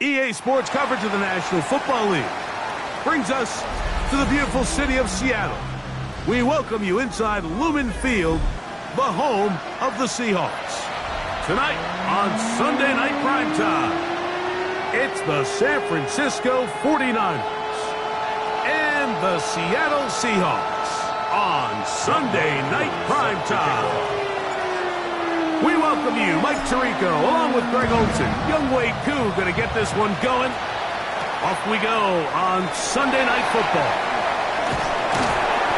EA Sports coverage of the National Football League brings us to the beautiful city of Seattle. We welcome you inside Lumen Field, the home of the Seahawks. Tonight on Sunday Night Primetime, it's the San Francisco 49ers and the Seattle Seahawks on Sunday Night Primetime. We welcome you, Mike Tirico, along with Greg Olson. Young Wade Koo going to get this one going. Off we go on Sunday Night Football.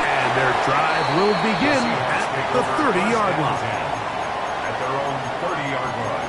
And their drive will begin at the 30-yard line. At their own 30-yard line.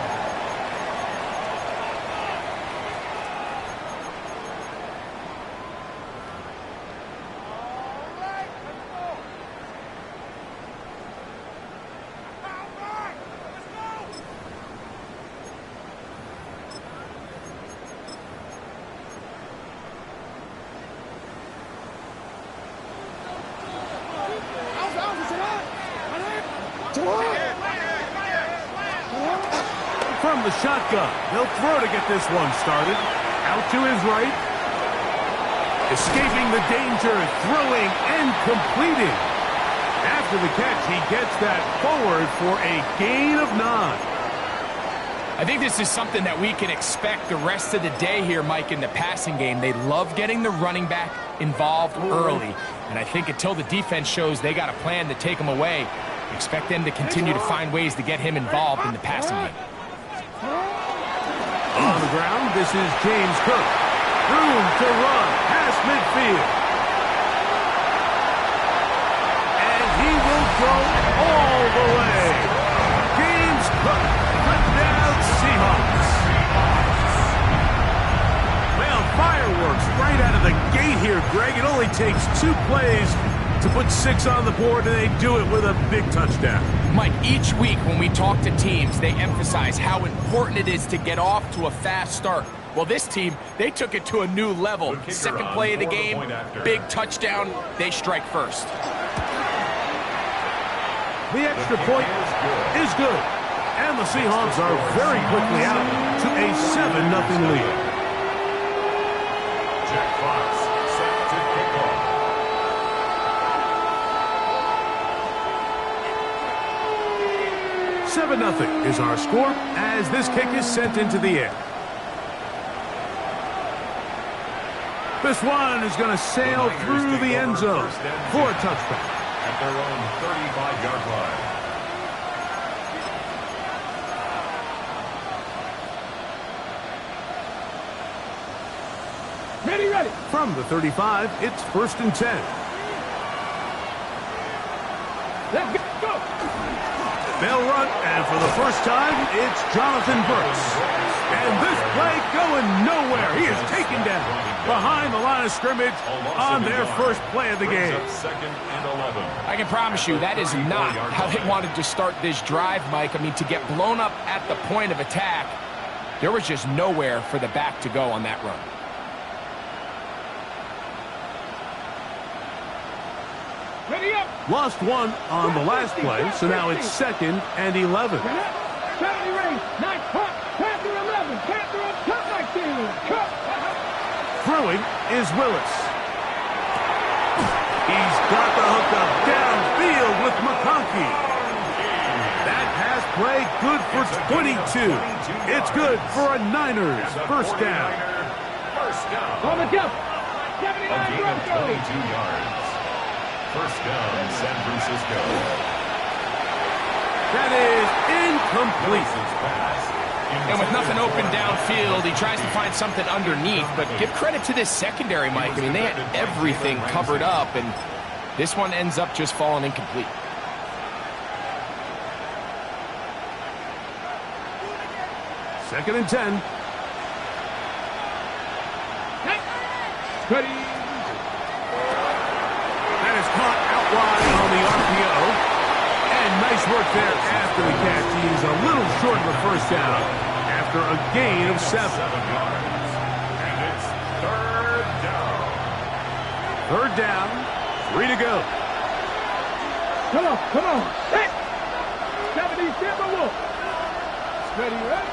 From the shotgun, he'll throw to get this one started. Out to his right. Escaping the danger, throwing and completing. After the catch, he gets that forward for a gain of 9. I think this is something that we can expect the rest of the day here, Mike, in the passing game. They love getting the running back involved early. And I think until the defense shows they got a plan to take him away, expect them to continue to find ways to get him involved in the passing game. On the ground, this is James Cook. Room to run past midfield. And he will go all the way. James Cook, touchdown Seahawks. Well, fireworks right out of the gate here, Greg. It only takes 2 plays to put 6 on the board, and they do it with a big touchdown. Mike, each week when we talk to teams, they emphasize how important it is to get off to a fast start. Well, this team, they took it to a new level. Second play of the game, big touchdown, they strike first. The extra point is good. And the Seahawks are very quickly out to a 7-0 lead. Jack Fox set to kick off. $7-0 is our score as this kick is sent into the air. This one is going to sail through the end zone for a touchback. at their own 35-yard line. Ready. From the 35, it's 1st and 10. Let's go. They'll run, and for the first time, it's Jonathan Brooks. And this play going nowhere. He is taken down behind the line of scrimmage on their first play of the game. 2nd and 11. I can promise you that is not how they wanted to start this drive, Mike. I mean, to get blown up at the point of attack, there was just nowhere for the back to go on that run. Ready up. Lost one on the last play, so now it's 2nd and 11. Penalty range. Nice punt. Panther 11. Panther up top like this. Cut. Throwing is Willis. He's got the hookup downfield with McConkey. That pass play good for 22. It's good for a Niners first down. First down. On the jump. A 79 gain of Broncos. 22 yards. First down, San Francisco. That is incomplete. And with nothing open downfield, he tries to find something underneath. But give credit to this secondary, Mike. I mean, they had everything covered up, and this one ends up just falling incomplete. Second and 10. Ready. That is caught out wide on the RPO. And nice work there after the catch. He is a little short of the first down after a gain of 7. 7 yards. And it's 3rd down. 3rd down, 3 to go. Come on. Hey. 70 Timberwolves. Ready, right?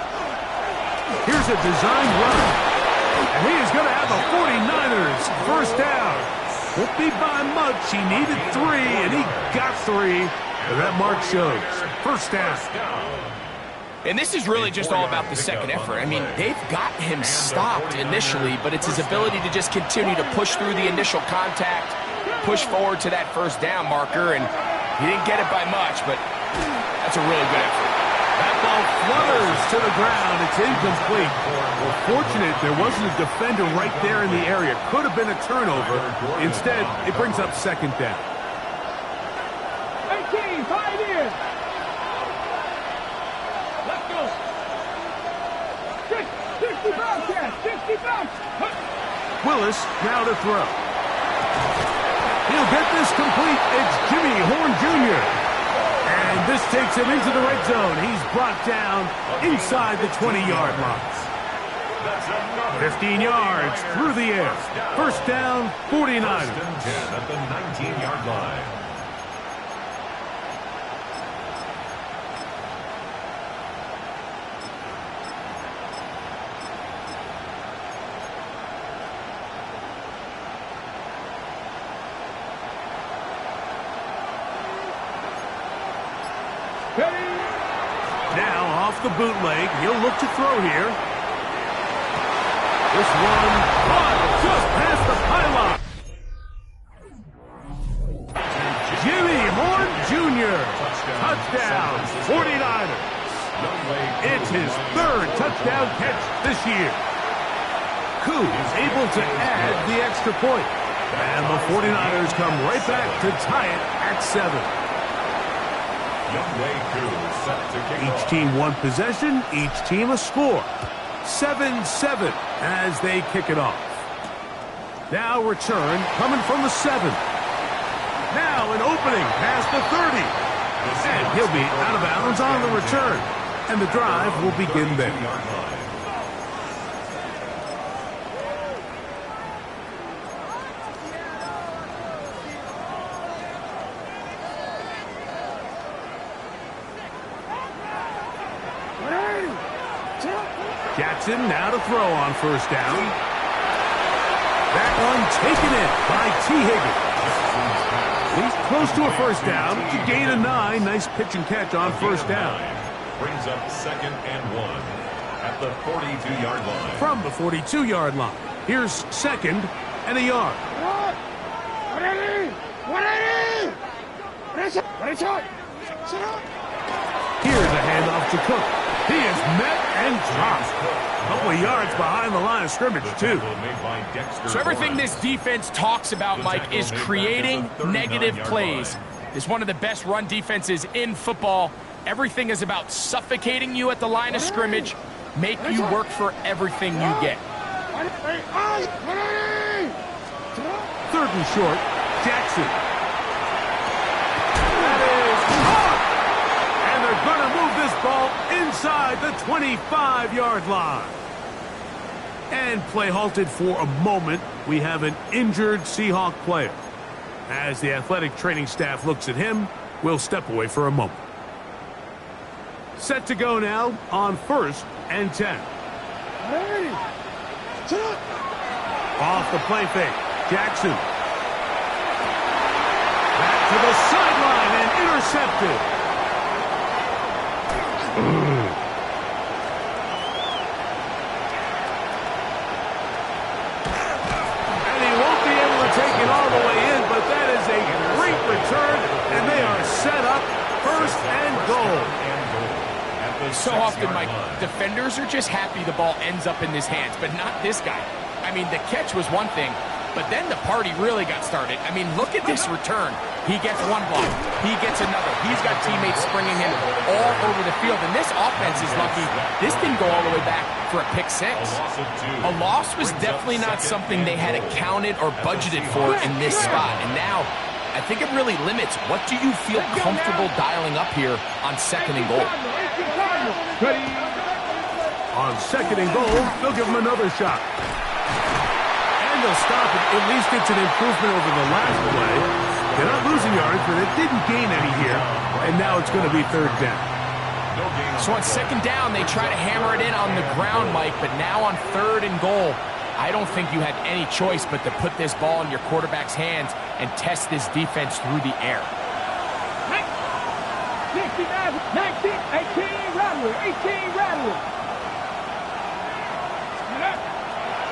Here's a designed run. And he is going to have the 49ers first down. Won't be by much. He needed 3, and he got 3. And that mark shows. First down. And this is really just all about the second effort. I mean, they've got him stopped initially, but it's his ability to just continue to push through the initial contact, push forward to that first down marker, and he didn't get it by much, but that's a really good effort. That ball flutters to the ground. It's incomplete. Well, fortunate there wasn't a defender right there in the area. Could have been a turnover. Instead, it brings up 2nd down. 18, 5 in. Let's go. 60 Bobcats. 60 Bobcats. Willis now to throw. He'll get this complete. It's Jimmy Horn Jr. And this takes him into the red zone. He's brought down inside the 20-yard line. 15 yards through the air. First down, 49ers. 1st and 10 at the 19-yard line. Now off the bootleg, he'll look to throw here. This one just past the pylon. Jimmy Horn Jr. Touchdown, 49ers. It's his 3rd touchdown catch this year. Koo is able to add the extra point. And the 49ers come right back to tie it at 7. Each team one possession, each team a score. 7-7 as they kick it off. Now return coming from the 7. Now an opening past the 30. And he'll be out of bounds on the return. And the drive will begin there. Jackson now to throw on first down. That one taken in by T. Higgins. He's close to a first down. To gain a 9. Nice pitch and catch on first down. Brings up 2nd and 1 at the 42-yard line. From the 42-yard line. Here's 2nd and a yard. Here's a handoff to Cook. He is met and dropped. A couple of yards behind the line of scrimmage, too. So everything this defense talks about, Mike, is creating negative plays. It's one of the best run defenses in football. Everything is about suffocating you at the line of scrimmage, make you work for everything you get. Third and short, Jackson. That is caught! And they're going to move this ball inside the 25-yard line. And play halted for a moment. We have an injured Seahawk player. As the athletic training staff looks at him, we'll step away for a moment. Set to go now on 1st and 10. Off the play fake. Jackson. Back to the sideline and intercepted. And he won't be able to take it all the way in, but that is a great return, and they are set up 1st and goal. So often, Mike, defenders are just happy the ball ends up in his hands, but not this guy. I mean, the catch was one thing, but then the party really got started. I mean, look at this return. He gets one block. He gets another. He's got teammates springing him all over the field, and this offense is lucky. This didn't go all the way back for a pick 6. A loss was definitely not something they had accounted or budgeted for in this spot, and now I think it really limits what do you feel comfortable dialing up here on 2nd and goal. On 2nd and goal, they'll give him another shot. And they'll stop it. At least it's an improvement over the last play. They're not losing yards, but it didn't gain any here. And now it's going to be 3rd down. So on 2nd down, they try to hammer it in on the ground, Mike, but now on 3rd and goal, I don't think you had any choice but to put this ball in your quarterback's hands and test this defense through the air. 19, 18, Rattler, 18, Rattler.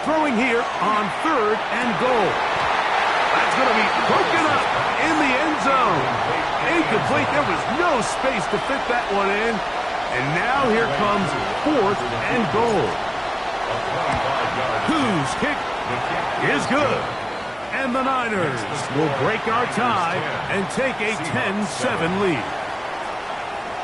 Throwing here on 3rd and goal. That's going to be broken up in the end zone. Incomplete. There was no space to fit that one in. And now here comes 4th and goal. Whose kick is good. And the Niners will break our tie and take a 10-7 lead.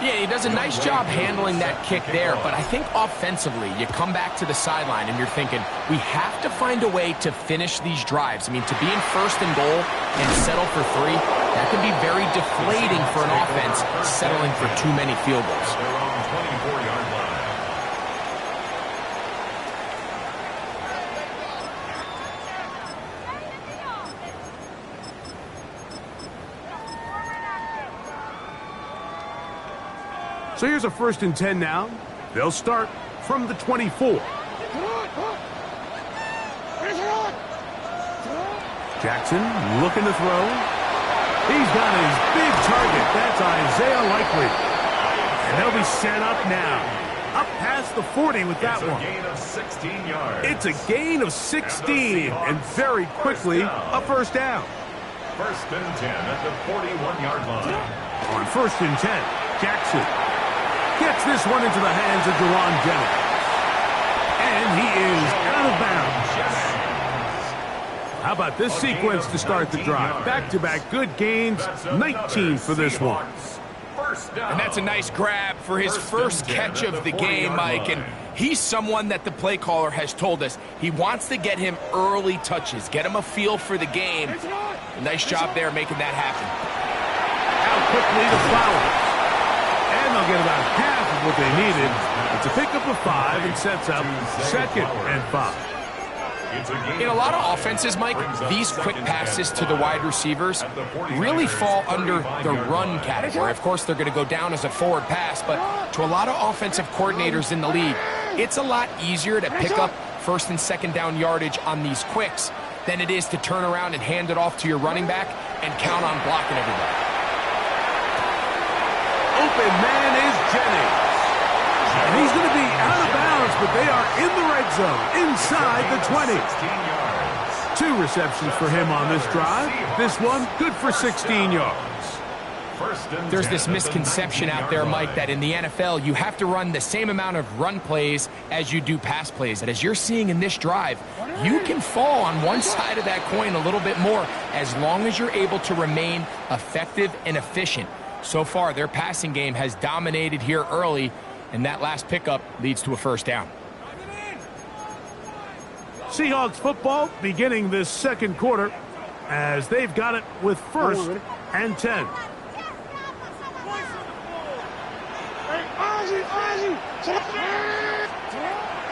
Yeah, he does a nice job handling that kick there, but I think offensively, you come back to the sideline and you're thinking, we have to find a way to finish these drives. I mean, to be in 1st and goal and settle for 3, that can be very deflating for an offense settling for too many field goals. So here's a 1st and 10 now. They'll start from the 24. Jackson looking to throw. He's got his big target. That's Isaiah Likely. And they'll be set up now. Up past the 40 with that one. It's a gain of 16 yards. It's a gain of 16. And very quickly, a 1st down. 1st and 10 at the 41-yard line. On 1st and 10, Jackson gets this one into the hands of Deron Jennings. And he is out of bounds. How about this sequence to start the drive? Back-to-back good gains, 19 for this one. And that's a nice grab for his first catch of the game, Mike. And he's someone that the play caller has told us he wants to get him early touches, get him a feel for the game. Nice job there making that happen. Out quickly to Flowers. And they'll get about half of what they needed. It's a pickup of 5 and sets up 2nd and 5. In a lot of offenses, Mike, these quick passes to the wide receivers really fall under the run category. Of course, they're going to go down as a forward pass, but to a lot of offensive coordinators in the league, it's a lot easier to pick up 1st and 2nd down yardage on these quicks than it is to turn around and hand it off to your running back and count on blocking everybody. Open man is Jennings. And he's going to be out of bounds, but they are in the red zone, inside the 20. 2 receptions for him on this drive. This one, good for 16 yards. There's this misconception out there, Mike, that in the NFL, you have to run the same amount of run plays as you do pass plays. And as you're seeing in this drive, you can fall on one side of that coin a little bit more as long as you're able to remain effective and efficient. So far, their passing game has dominated here early, and that last pickup leads to a first down. Seahawks football beginning this second quarter as they've got it with 1st and 10.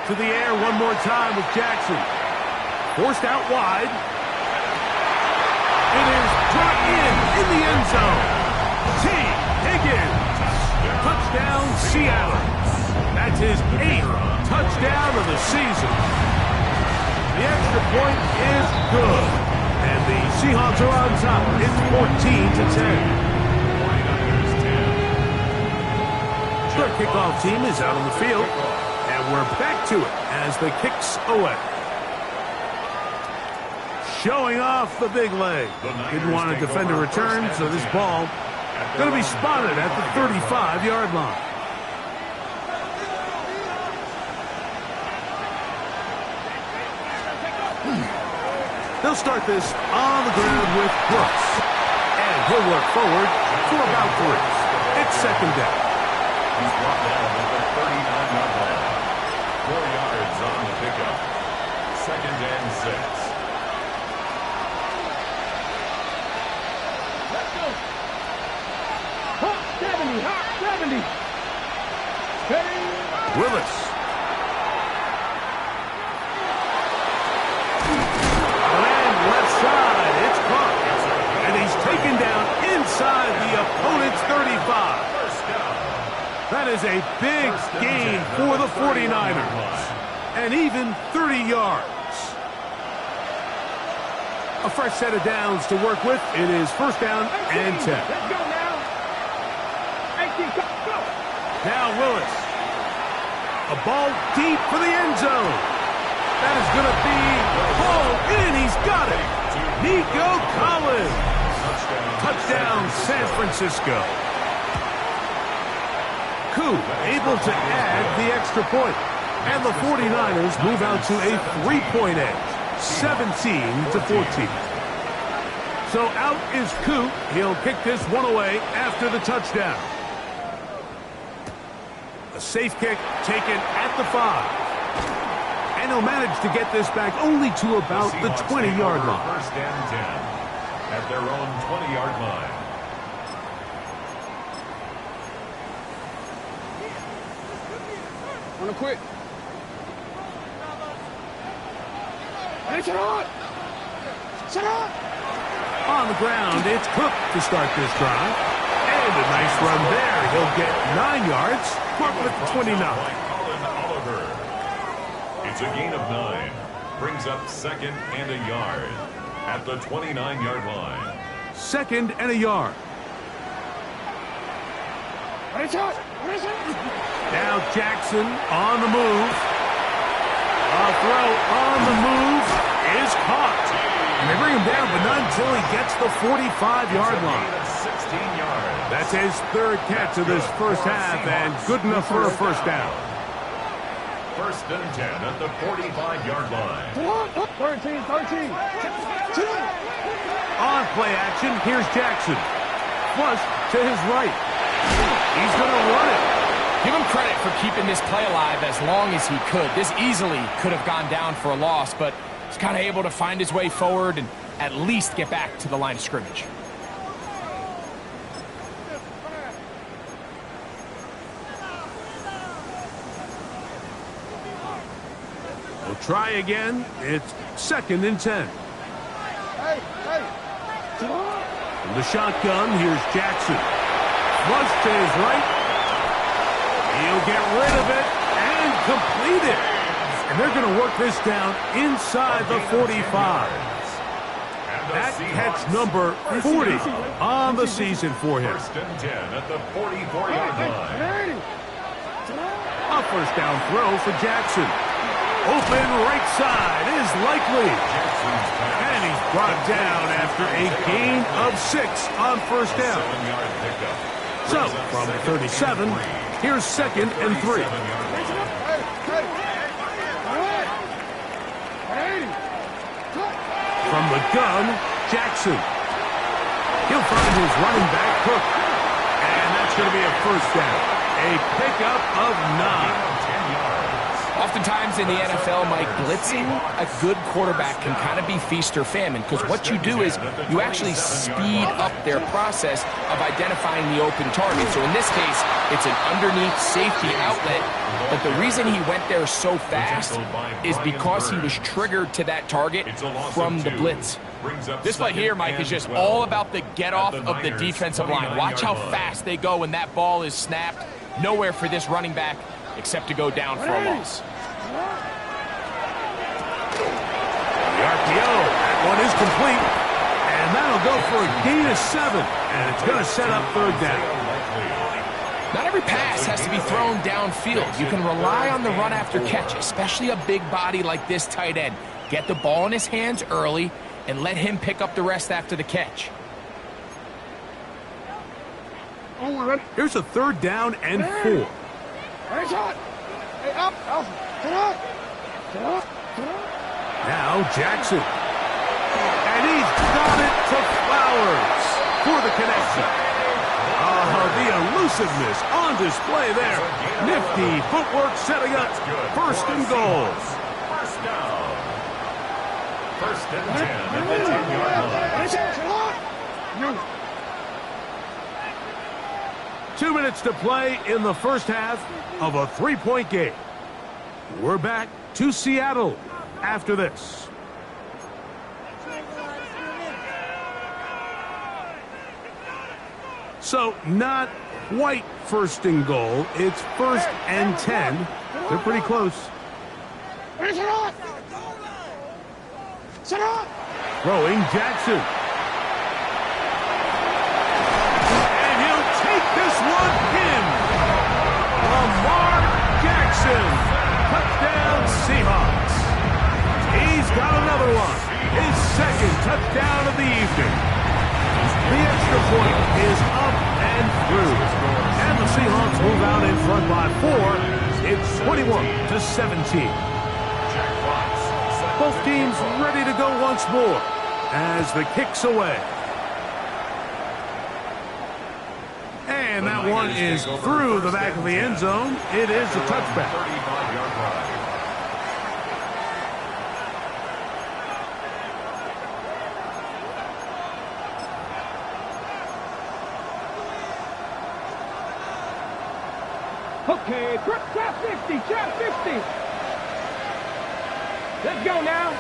To the air one more time with Jackson. Forced out wide. It is brought in the end zone. T. Higgins. Touchdown, Seattle. That's his 8th touchdown of the season. The extra point is good. And the Seahawks are on top. It's 14-10. Their kickoff team is out on the field, and we're back to it as the kick's away. Showing off the big leg. Didn't want to defend a return, so this ball going to be spotted at the 35-yard line. They'll start this on the ground with Brooks, and he'll work forward for about 3. It's second down. He's brought down at the 39-yard line. 4 yards on the pickup. 2nd and 6. Let's go. Hot 70, hot 70. Steady. Willis. And left side, it's caught. And he's taken down inside the opponent's 35. That is a big gain for the 49ers. And even 30 yards. A fresh set of downs to work with. It is 1st down and 10. Let's go now. 18, go. Now Willis. A ball deep for the end zone. That is going to be ball in. He's got it. Nico Collins. Touchdown, San Francisco. Koo able to add the extra point. And the 49ers move out to a 3-point edge, 17-14. So out is Koo. He'll kick this one away after the touchdown. A safe kick taken at the 5. And he'll manage to get this back only to about the 20-yard line. 1st and 10 at their own 20-yard line. On the quick. Sit on. Sit on. On the ground, it's Cook to start this drive. And a nice run there. He'll get 9 yards. Mark with 29. Oliver. It's a gain of 9. Brings up 2nd and a yard at the 29-yard line. 2nd and a yard. Now Jackson on the move. A throw on the move is caught. And they bring him down, but not until he gets the 45-yard line. 16 yards. That's his 3rd catch of this first half, and good enough for a first down. 1st and 10 at the 45-yard line. 13. On play action, here's Jackson. Flush to his right. He's going to run it. Give him credit for keeping this play alive as long as he could. This easily could have gone down for a loss, but he's kind of able to find his way forward and at least get back to the line of scrimmage. We'll try again. It's 2nd and 10. From the shotgun, here's Jackson. Flush to his right. He'll get rid of it and complete it. And they're going to work this down inside the 45. That catch number 40 on the season for him. 1st and 10 at the 44-yard line. A first down throw for Jackson. Open right side is likely. And he's brought down after a gain of 6 on first down. 7-yard pickup. So, from 37, here's 2nd and 3. From the gun, Jackson. He'll find his running back, Cook. And that's going to be a first down. A pickup of 9. Oftentimes in the NFL, Mike, blitzing a good quarterback can kind of be feast or famine, because what you do is you actually speed up their process of identifying the open target. So in this case, it's an underneath safety outlet, but the reason he went there so fast is because he was triggered to that target from the blitz. This play here, Mike, is just all about the get-off of the defensive line. Watch how fast they go when that ball is snapped. Nowhere for this running back except to go down for a loss. The RPO, that one is complete. And that'll go for a gain of 7. And it's going to set up 3rd down. Not every pass has to be thrown downfield. You can rely on the run after catch, especially a big body like this tight end. Get the ball in his hands early and let him pick up the rest after the catch. Here's a 3rd down and 4. Now Jackson. And he's got it to Flowers for the connection. The elusiveness on display there. Nifty footwork setting up 1st and goal. First down. 1st and 10 at the 10-yard line. 2 minutes to play in the first half of a 3-point game. We're back to Seattle after this. So not quite 1st and goal. It's 1st and 10. They're pretty close. Throwing Jackson. And he'll take this one in. Lamar Jackson. Touchdown Seahawks. He's got another one. His 2nd touchdown of the evening. The extra point is up and through. And the Seahawks move out in front by 4. It's 21-17. Both teams ready to go once more as the kick's away. And that one is through the back of the end zone. It is a touchback. 35-yard ride. Okay, trap 50, trap 50. Let's go now.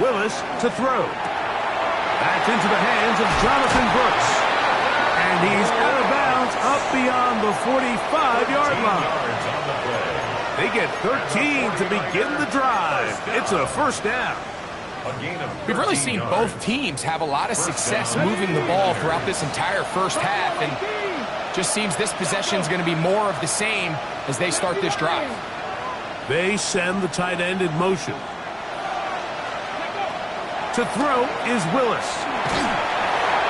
Willis to throw. That's into the hands of Jonathan Brooks. And he's out of bounds up beyond the 45-yard line. They get 13 to begin the drive. It's a 1st down. We've really seen both teams have a lot of success moving the ball throughout this entire first half, and just seems this possession is going to be more of the same as they start this drive. They send the tight end in motion. To throw is Willis.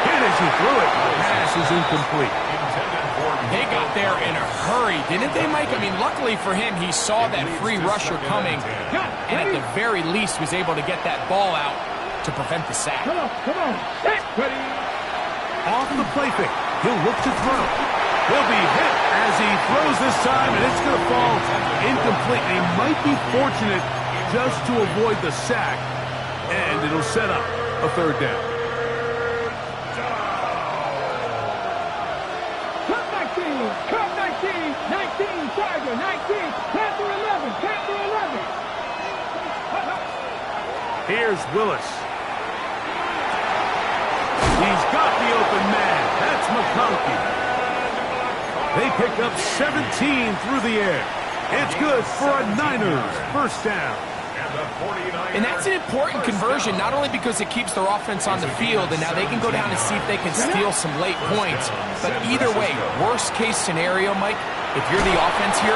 Hit as he threw it. The pass is incomplete. They got there in a hurry, didn't they, Mike? I mean, luckily for him, he saw that free rusher coming, and at the very least was able to get that ball out to prevent the sack. Come on. Ready. Off the play fake. He'll look to throw. He'll be hit as he throws this time, and it's going to fall incomplete. He might be fortunate just to avoid the sack, and it'll set up a 3rd down. Cut 19, Tiger, 19, Panther 11, Panther 11. Here's Willis. He's got the open man. That's McConkey. They pick up 17 through the air. It's good for a Niners 1st down. And that's an important conversion, not only because it keeps their offense on the field, and now they can go down and see if they can steal some late points. But either way, worst case scenario, Mike, if you're the offense here,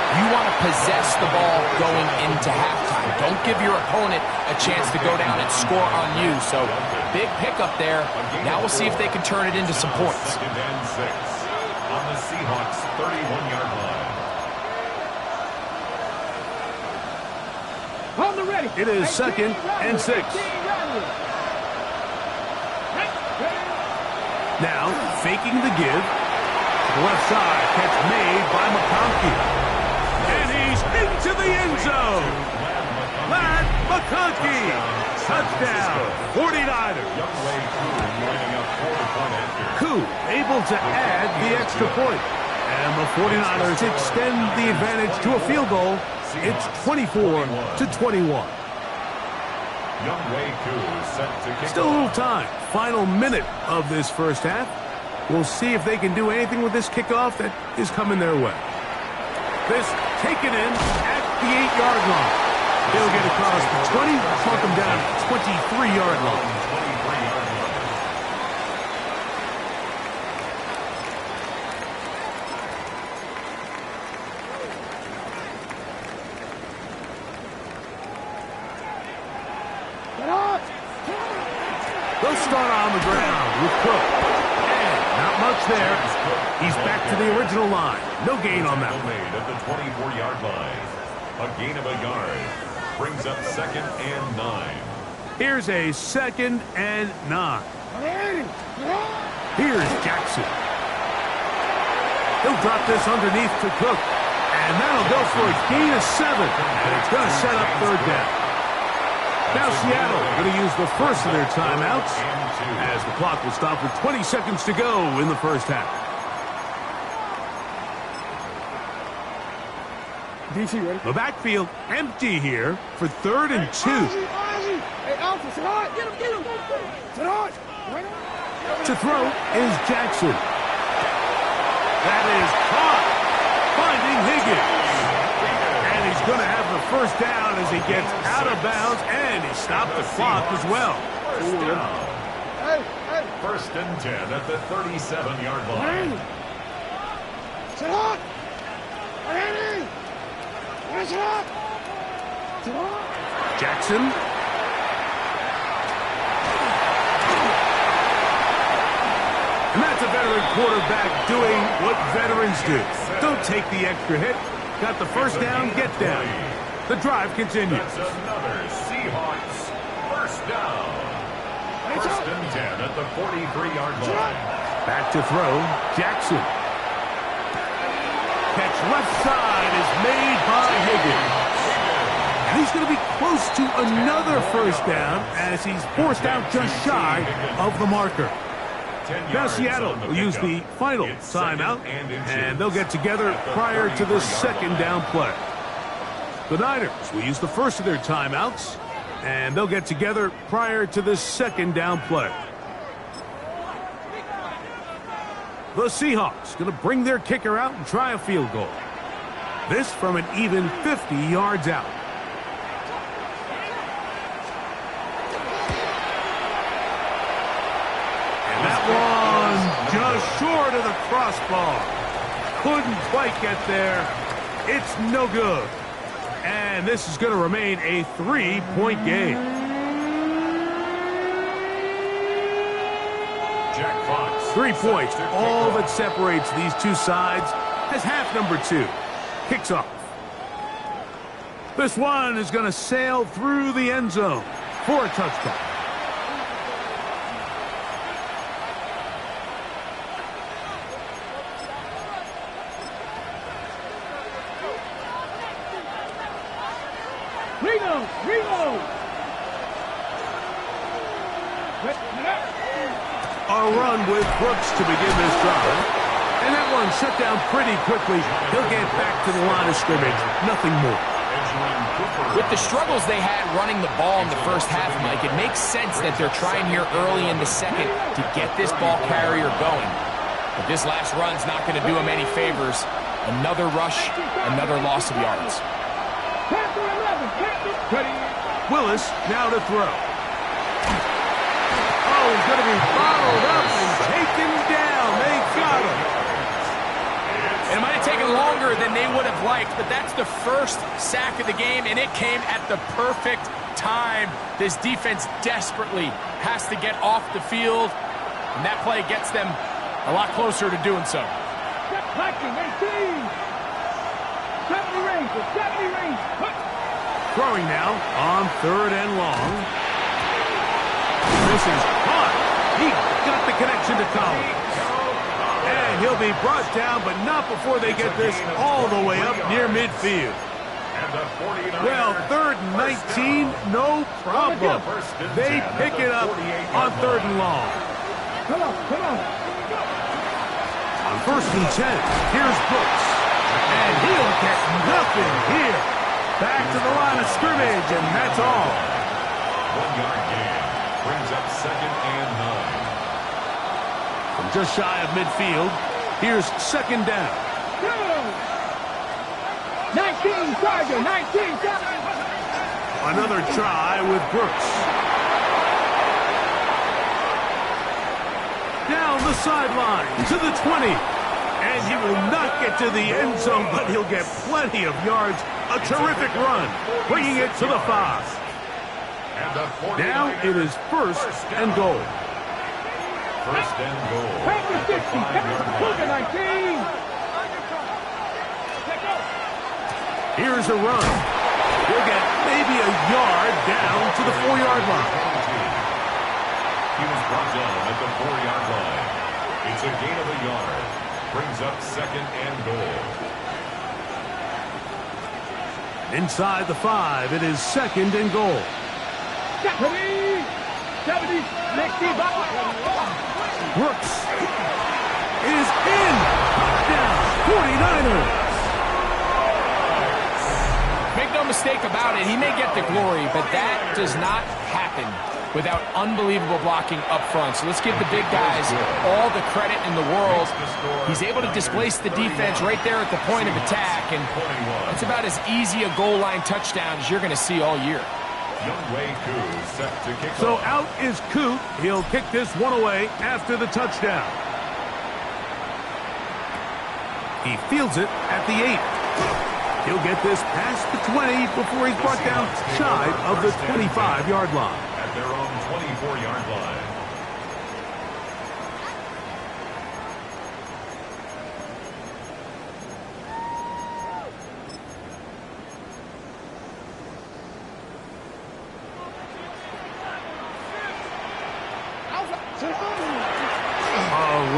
You want to possess the ball going into halftime. Don't give your opponent a chance to go down and score on you. So, big pickup there. Now we'll see if they can turn it into some points. 2nd and 6 on the Seahawks' 31-yard line. On the ready. It is 2nd and 6. Now, faking the give. The left side, catch made by McConkey. And he's into the end zone. Matt McConkey. Touchdown, 49ers. Koo able to add the extra point. And the 49ers extend the advantage to a field goal. It's 24-21. Still a little time. Final minute of this first half. We'll see if they can do anything with this kickoff that is coming their way. This taken in at the 8-yard line. They'll get across the 20, talk them down to 23-yard line. They'll start on the ground with Cook. And not much there. He's back to the original line. No gain on that. Made at the 24-yard line. A gain of a yard. Brings up 2nd and 9. Here's a 2nd and 9. Here's Jackson. He'll drop this underneath to Cook. And that'll go for a gain of 7. And it's going to set up 3rd down. Now Seattle going to use the first of their timeouts as the clock will stop with 20 seconds to go in the first half. DC ready? The backfield empty here for 3rd and 2. Hey, Alpha, Sadat, get him. Sadat, To throw is Jackson. That is caught. Finding Higgins. And he's going to have the first down as he gets out of bounds, and he stopped the clock as well. Hey. 1st and 10 at the 37-yard line. Sadat, ready. Sadat. Jackson. And that's a veteran quarterback doing what veterans do. Don't take the extra hit. Got the first down, get down. The drive continues. That's another Seahawks first down. 1st and 10 at the 43-yard line. Back to throw, Jackson. Catch left side is made by Higgins. And he's going to be close to another first down as he's forced out just shy of the marker. Now Seattle will use the final timeout, and they'll get together prior to the 2nd down play. The Niners will use the first of their timeouts, and they'll get together prior to the 2nd down play. The Seahawks going to bring their kicker out and try a field goal. This from an even 50 yards out. And that one just short of the crossbar. Couldn't quite get there. It's no good. And this is going to remain a 3-point game. Jack Fox. 3 points, all that separates these two sides as half number 2 kicks off. This one is going to sail through the end zone for a touchdown. Reload. A run with Brooks to begin this drive. And that one shut down pretty quickly. He'll get back to the line of scrimmage. Nothing more. With the struggles they had running the ball in the first half, Mike, it makes sense that they're trying here early in the second to get this ball carrier going. But this last run's not going to do him any favors. Another rush, another loss of yards. Willis now to throw. Oh, he's going to be followed up and taken down. They got him. It might have taken a longer than they would have liked, but that's the first sack of the game, and it came at the perfect time. This defense desperately has to get off the field, and that play gets them a lot closer to doing so. 70 range. Throwing now on 3rd and long. This is caught. He got the connection to Collins. And he'll be brought down, but not before they get this all the way up near midfield. Well, 3rd and 19, no problem. They pick it up on 3rd and long. Come on. On 1st and 10, here's Brooks. And he'll get nothing here. Back to the line of scrimmage, and that's all. 1-yard gain brings up 2nd and 9. From just shy of midfield, here's 2nd down. 19, Charger, 19, Another try with Brooks. Down the sideline to the 20. And he will not get to the end zone, but he'll get plenty of yards. A terrific run, bringing it to the 5. Now it is 1st and goal. 1st and goal. Packer 60, Packer 19. Here's a run. He'll get maybe a yard down to the 4-yard line. He was brought down at the 4-yard line. It's a gain of a yard. Brings up 2nd and goal. Inside the 5, it is 2nd and goal. 70, 60, Brooks is in. Touchdown, 49ers. Make no mistake about it, he may get the glory, but that does not happen without unbelievable blocking up front. So let's give the big guys all the credit in the world. He's able to displace the defense right there at the point of attack, and it's about as easy a goal line touchdown as you're going to see all year. So out is Coot. He'll kick this one away after the touchdown. He fields it at the 8. He'll get this past the 20 before he's brought down shy of the 25-yard line. At their own 24-yard line.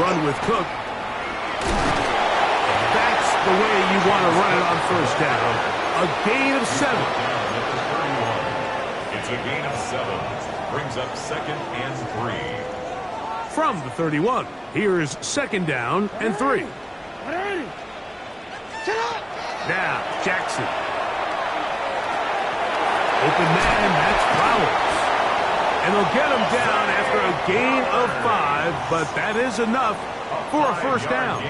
Run with Cook. That's the way you want to run it on 1st down. A gain of 7. It's a gain of 7. Brings up 2nd and 3. From the 31, here's 2nd down and 3. Now, Jackson. Open man, that's Flowers. And they'll get him down after a gain of 5, but that is enough for a 1st down.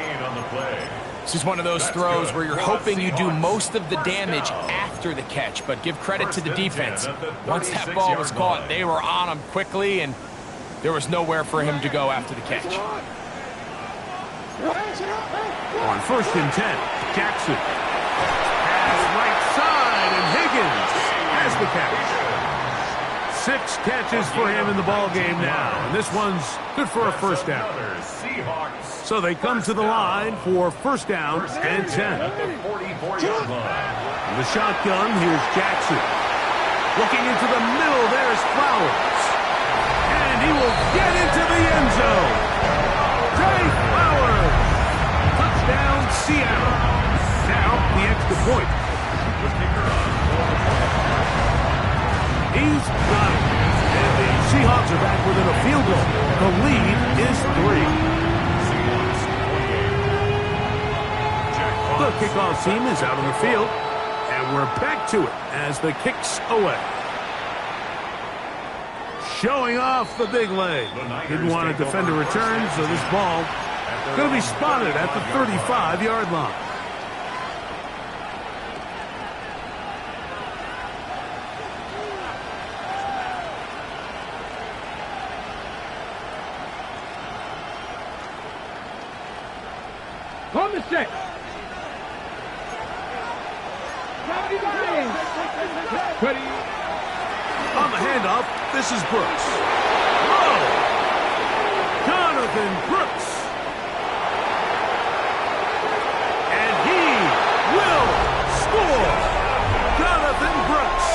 This is one of those throws where you're hoping you do most of the damage after the catch, but give credit to the defense. Once that ball was caught, they were on him quickly, and there was nowhere for him to go after the catch. On 1st and 10, Jackson. Pass right side, and Higgins has the catch. 6 catches for him in the ball game now, and this one's good for a 1st down. So they come to the line for 1st down and 10. In the shotgun, here's Jackson. Looking into the middle, there's Flowers. And he will get into the end zone. Trey Flowers. Touchdown, Seattle. Now, the extra point. He's got it. And the Seahawks are back within a field goal. The lead is 3. The kickoff team is out on the field, and we're back to it as the kick's away. Showing off the big leg. Didn't want to defend a return, so this ball going to be spotted at the 35-yard line. On the 6. Ready. On the handoff, this is Brooks. Whoa! Jonathan Brooks. And he will score. Jonathan Brooks.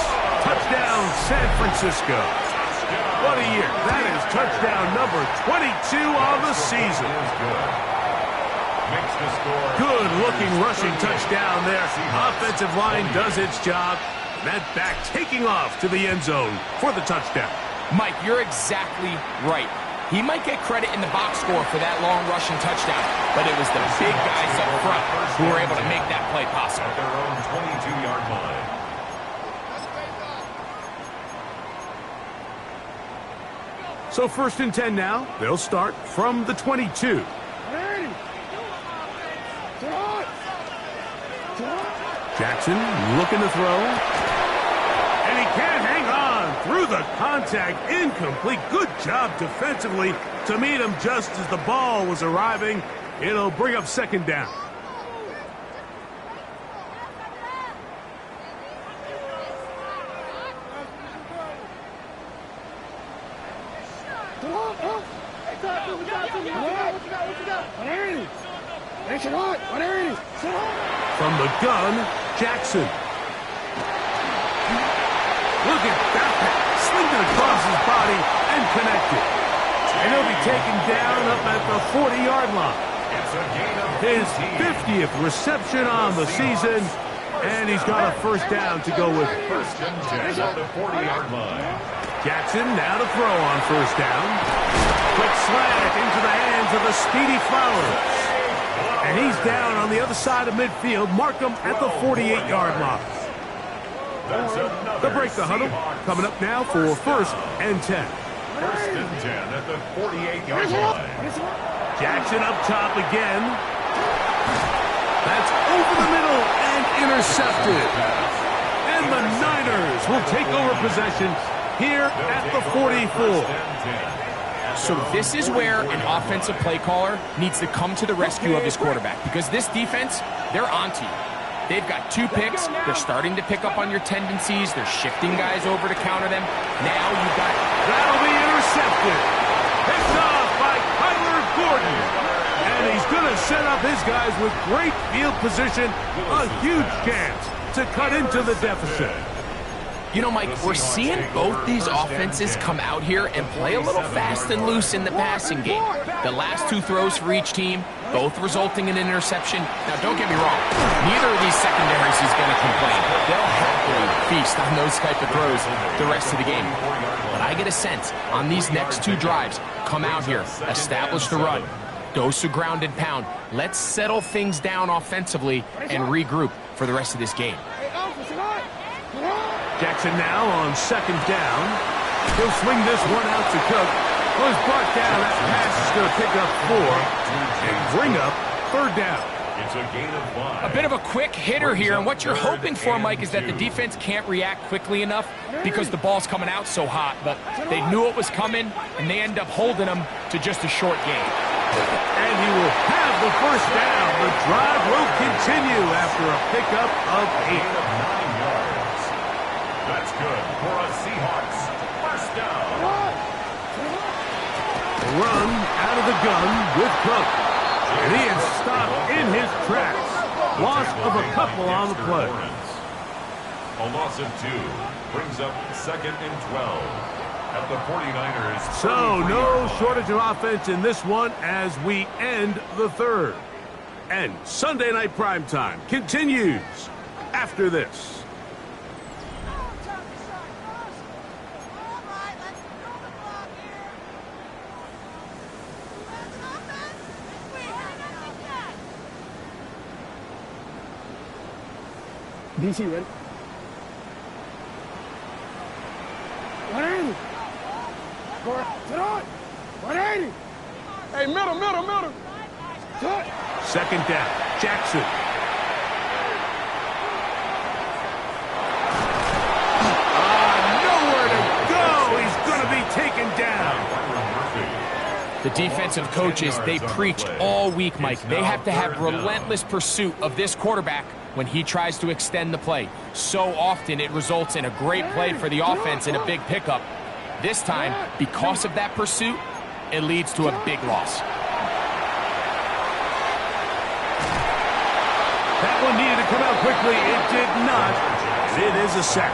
Touchdown, San Francisco. What a year. That is touchdown number 22 on the season. Good-looking rushing touchdown there. Offensive line does its job. That back taking off to the end zone for the touchdown. Mike, you're exactly right. He might get credit in the box score for that long rushing touchdown, but it was the big guys up front who were able to make that play possible. At their own 22-yard line. So 1st and 10 now. They'll start from the 22. Jackson looking to throw. And he can't hang on through the contact. Incomplete. Good job defensively to meet him just as the ball was arriving. It'll bring up 2nd down. From the gun, Jackson. Look at that pass. Slinged it across his body and connected. And he'll be taken down up at the 40-yard line. His 50th reception on the season, and he's got a 1st down to go with it. 1st and 10 on the 40-yard line. Jackson now to throw on 1st down. Quick slant into the hands of the speedy Flowers. And he's down on the other side of midfield. Mark him at the 48-yard line. The break the huddle coming up now for 1st and 10. 1st and 10 at the 48-yard line. Jackson up top again. That's over the middle and intercepted. And the Niners will take over possession here at the 44. So this is where an offensive play caller needs to come to the rescue of his quarterback, because this defense, they're onto you. They've got 2 picks. They're starting to pick up on your tendencies. They're shifting guys over to counter them. Now you've got... That'll be intercepted. Picked off by Kyler Gordon. And he's going to set up his guys with great field position. A huge chance to cut into the deficit. You know, Mike, we're seeing both these offenses come out here and play a little fast and loose in the passing game. The last 2 throws for each team, both resulting in an interception. Now, don't get me wrong. Neither of these secondaries is going to complain. They'll happily feast on those type of throws the rest of the game. But I get a sense on these next 2 drives, come out here, establish the run, dose of ground and pound. Let's settle things down offensively and regroup for the rest of this game. Jackson now on 2nd down. He'll swing this one out to Cook. Was brought down. That pass is going to pick up 4 and bring up 3rd down. It's a gain of 5. A bit of a quick hitter here, and what you're hoping for, Mike, is that the defense can't react quickly enough because the ball's coming out so hot. But they knew it was coming, and they end up holding them to just a short game. And he will have the 1st down. The drive will continue after a pickup of 8. That's good for a Seahawks 1st down. Run out of the gun with Cook. And he is stopped in his tracks. Loss of a couple on the play. A loss of 2 brings up 2nd and 12 at the 49ers. So no shortage of offense in this one as we end the 3rd. And Sunday Night Primetime continues after this. DC ready? 180. Sit on. 180. Hey, middle. Cut. 2nd down. Jackson. Nowhere to go. He's going to be taken down. The defensive coaches, they preach all week, Mike. They have to have relentless pursuit of this quarterback when he tries to extend the play. So often it results in a great play for the offense and a big pickup. This time, because of that pursuit, it leads to a big loss. That one needed to come out quickly. It did not. It is a sack.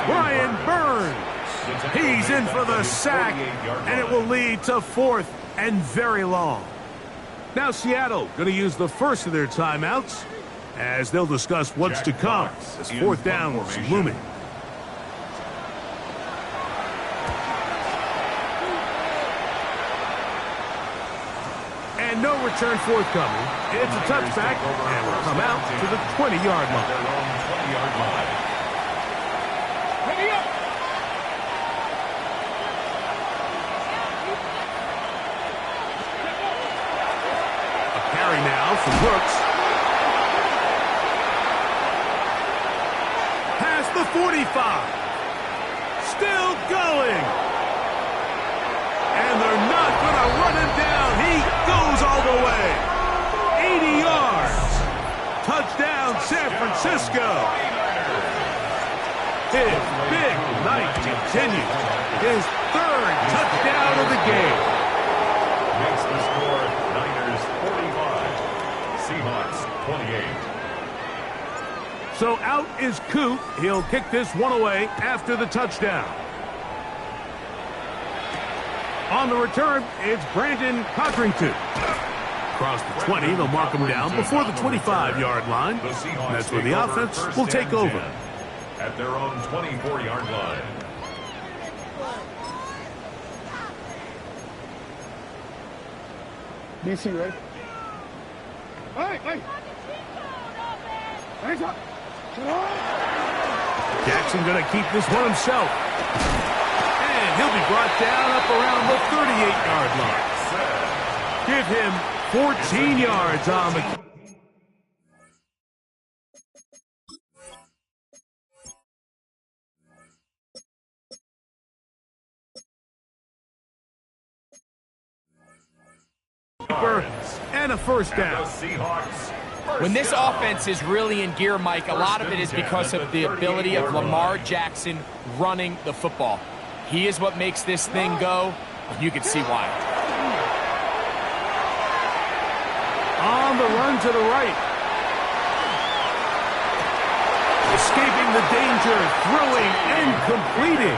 Brian Burns. He's in for the sack, and it will lead to 4th and very long. Now Seattle going to use the first of their timeouts as they'll discuss what's to come as 4th down is looming. And no return forthcoming. It's a touchback, and will come out to the 20-yard line. Now from Brooks. Past the 45. Still going. And they're not going to run him down. He goes all the way. 80 yards. Touchdown, San Francisco. His big night continues. His 3rd touchdown of the game. Makes the score Niners 45, Seahawks 28. So out is Coop. He'll kick this one away after the touchdown. On the return, it's Brandon Codrington. Across the 20, they'll mark him down before the 25-yard line. And that's where the offense will take over. At their own 24-yard line. DC, ready? Hey! Hands up! Jackson going to keep this one himself. And he'll be brought down up around the 38-yard line. Give him 14 yards on the... and a first down. When this offense is really in gear, Mike, a lot of it is because of the ability of Lamar Jackson running the football. He is what makes this thing go, and you can see why. On the run to the right. Escaping the danger, throwing and completing.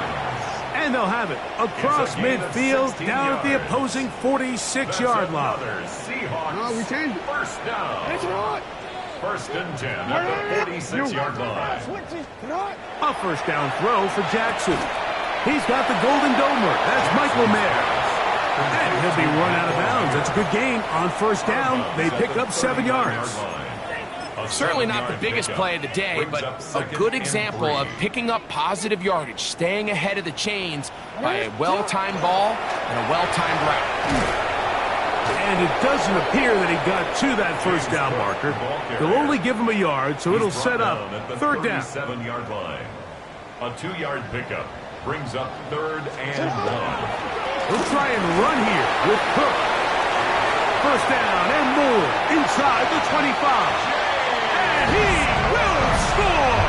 And they'll have it across midfield down at the opposing 46-yard line. No, we changed it. First down. That's right. 1st and 10 at the 46-yard line. A first down throw for Jackson. He's got the golden domer. That's Michael Mayer. And he'll be run out of bounds. That's a good gain. On first down, they pick up 7 yards. Certainly not the biggest play of the day, but a good example of picking up positive yardage, staying ahead of the chains by a well-timed ball and a well-timed route. And it doesn't appear that he got to that first down marker. They'll only give him a yard, so it'll set up 3rd down. 7-yard line. A 2-yard pickup brings up 3rd and 1. He'll try and run here with Cook. First down and more inside the 25. And he will score!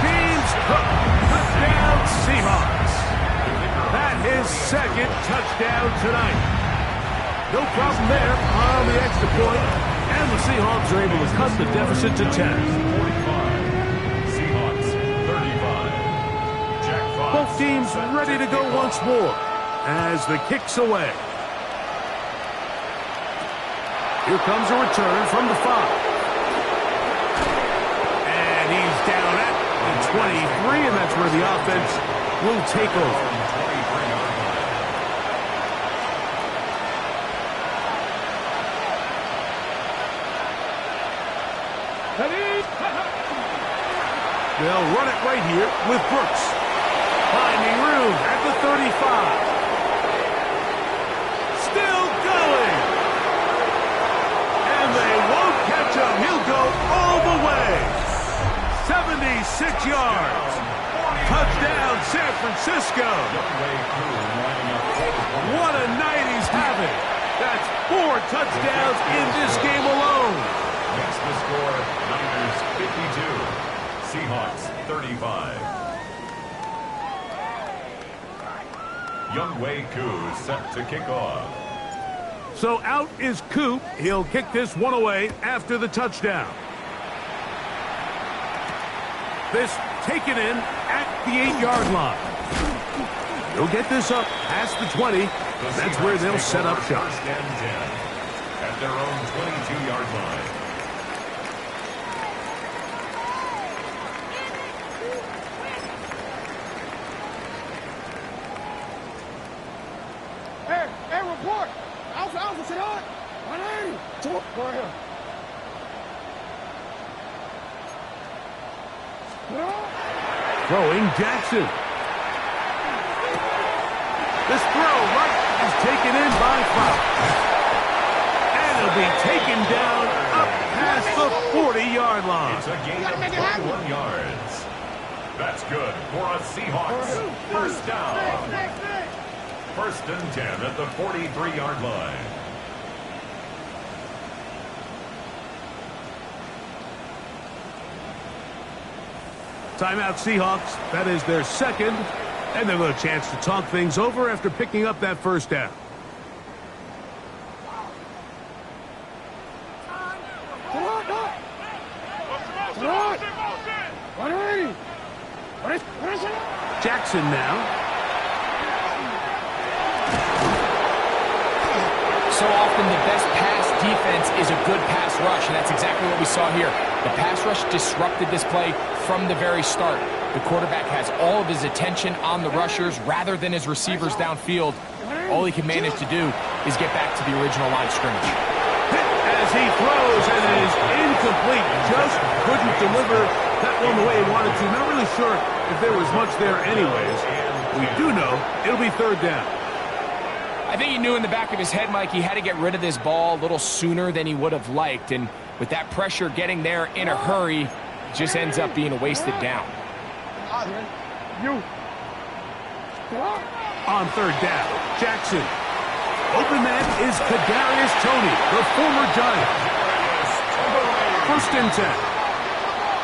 James Cook, touchdown Seahawks. That his 2nd touchdown tonight. No problem there on the extra point, and the Seahawks are able to cut the deficit to 10. 45. Seahawks 35. Jack Fox. Both teams ready to go once more as the kick's away. Here comes a return from the 5. He's down at the 23, and that's where the offense will take over. They'll run it right here with Brooks. Finding room at the 35. Still going. And they won't catch him. He'll go all the way. 76 yards. Touchdown, San Francisco. What a night he's having. That's 4 touchdowns in this game alone. Makes the score Niners 52, Seahawks 35. Younghoe Koo set to kick off. So out is Coop. He'll kick this one away after the touchdown. This taken in at the 8-yard line. He'll get this up past the 20. That's where they'll set up shop. First and 10 at their own 22-yard line. Hey, report. Alpha, sit on. 180. Talk for him. Throwing Jackson. This throw right is taken in by Flowers. And it'll be taken down up past the 40-yard line. It's a gain of 21 yards. That's good for a Seahawks first down. First and 10 at the 43-yard line. Timeout Seahawks. That is their second. And they'll have a chance to talk things over after picking up that first down. Jackson now. So often the best pass defense is a good pass rush, and that's exactly what we saw here. The pass rush disrupted this play from the very start. The quarterback has all of his attention on the rushers rather than his receivers downfield. All he can manage to do is get back to the original line of scrimmage. As he throws, and it is incomplete. Just couldn't deliver that one the way he wanted to. Not really sure if there was much there anyways. We do know it'll be third down. I think he knew in the back of his head, Mike, he had to get rid of this ball a little sooner than he would have liked. And with that pressure getting there in a hurry, it just ends up being a wasted down. On third down, Jackson. Open man is Kadarius Toney, the former Giant. First and 10.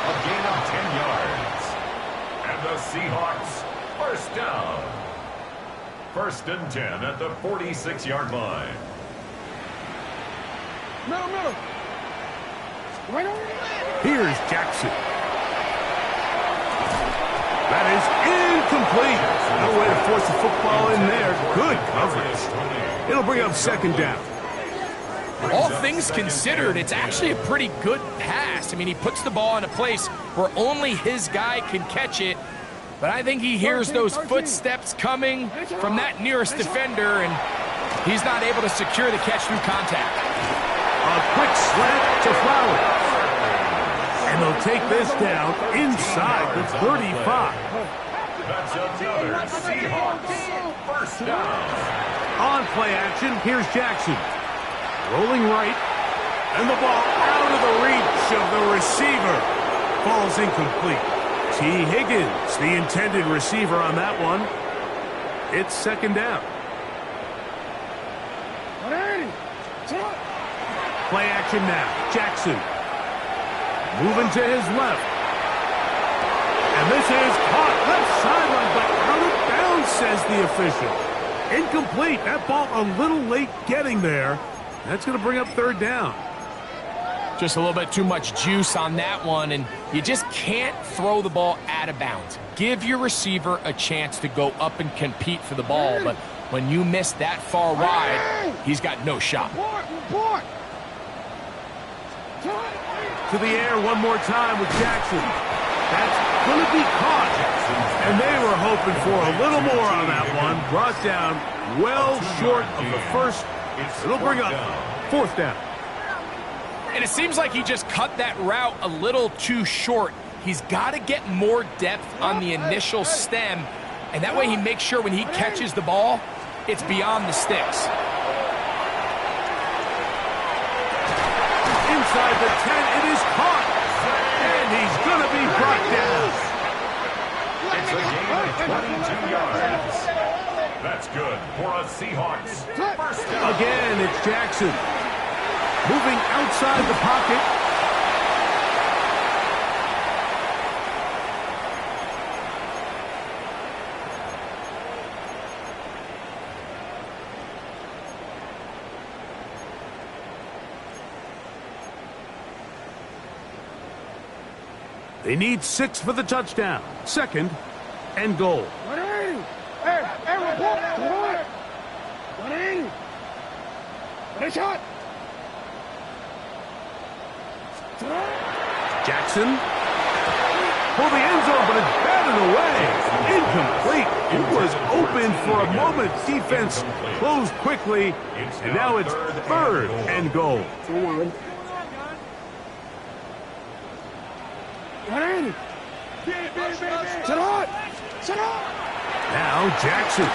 A gain of 10 yards. And the Seahawks first down. First and 10 at the 46-yard line. Middle. Right over there. Here's Jackson. That is incomplete. No way to force the football in there. Good coverage. It'll bring up second down. All things considered, it's actually a pretty good pass. I mean, he puts the ball in a place where only his guy can catch it. But I think he hears those footsteps coming from that nearest defender, and he's not able to secure the catch through contact. A quick slant to Flowers. And they'll take this down inside the 35. That's another Seahawks first down. On play action, here's Jackson. Rolling right. And the ball out of the reach of the receiver. Falls incomplete. T. Higgins, the intended receiver on that one. It's second down. Play action now. Jackson. Moving to his left. And this is caught left sideline, but out of bounds, says the official. Incomplete. That ball a little late getting there. That's going to bring up third down. Just a little bit too much juice on that one, and you just can't throw the ball out of bounds. Give your receiver a chance to go up and compete for the ball, but when you miss that far wide, he's got no shot. Report. To the air one more time with Jackson. That's going to be caught. And they were hoping for a little more on that one. Brought down well short of the first. It'll bring up fourth down. And it seems like he just cut that route a little too short. He's got to get more depth on the initial stem, and that way he makes sure when he catches the ball, it's beyond the sticks. Inside the 10, it is caught. And he's going to be brought down. It's a gain of 22 yards. That's good for a Seahawks first down. Again, it's Jackson. Moving outside the pocket. They need 6 for the touchdown. 2nd and goal. 180. Hey, report. 180. What a shot. Jackson. For the end zone, but it's batted away. Incomplete. It was open for a moment. Defense closed quickly, and now it's 3rd and goal. 180. Sit on. Sit on. Now Jackson.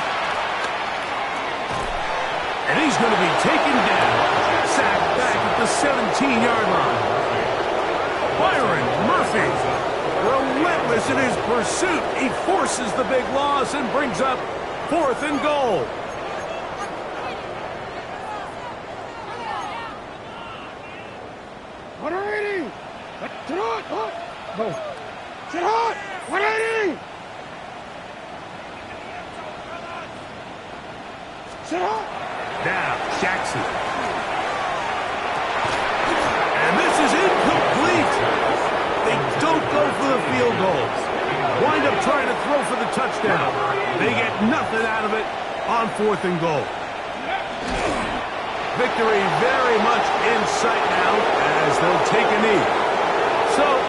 And he's going to be taken down. Sacked back at the 17-yard line. Byron Murphy, relentless in his pursuit. He forces the big loss and brings up 4th and goal. Sit hot! 180! Sit hot! Now, Jackson. And this is incomplete. They don't go for the field goal. Wind up trying to throw for the touchdown. They get nothing out of it on 4th and goal. Victory very much in sight now as they'll take a knee. So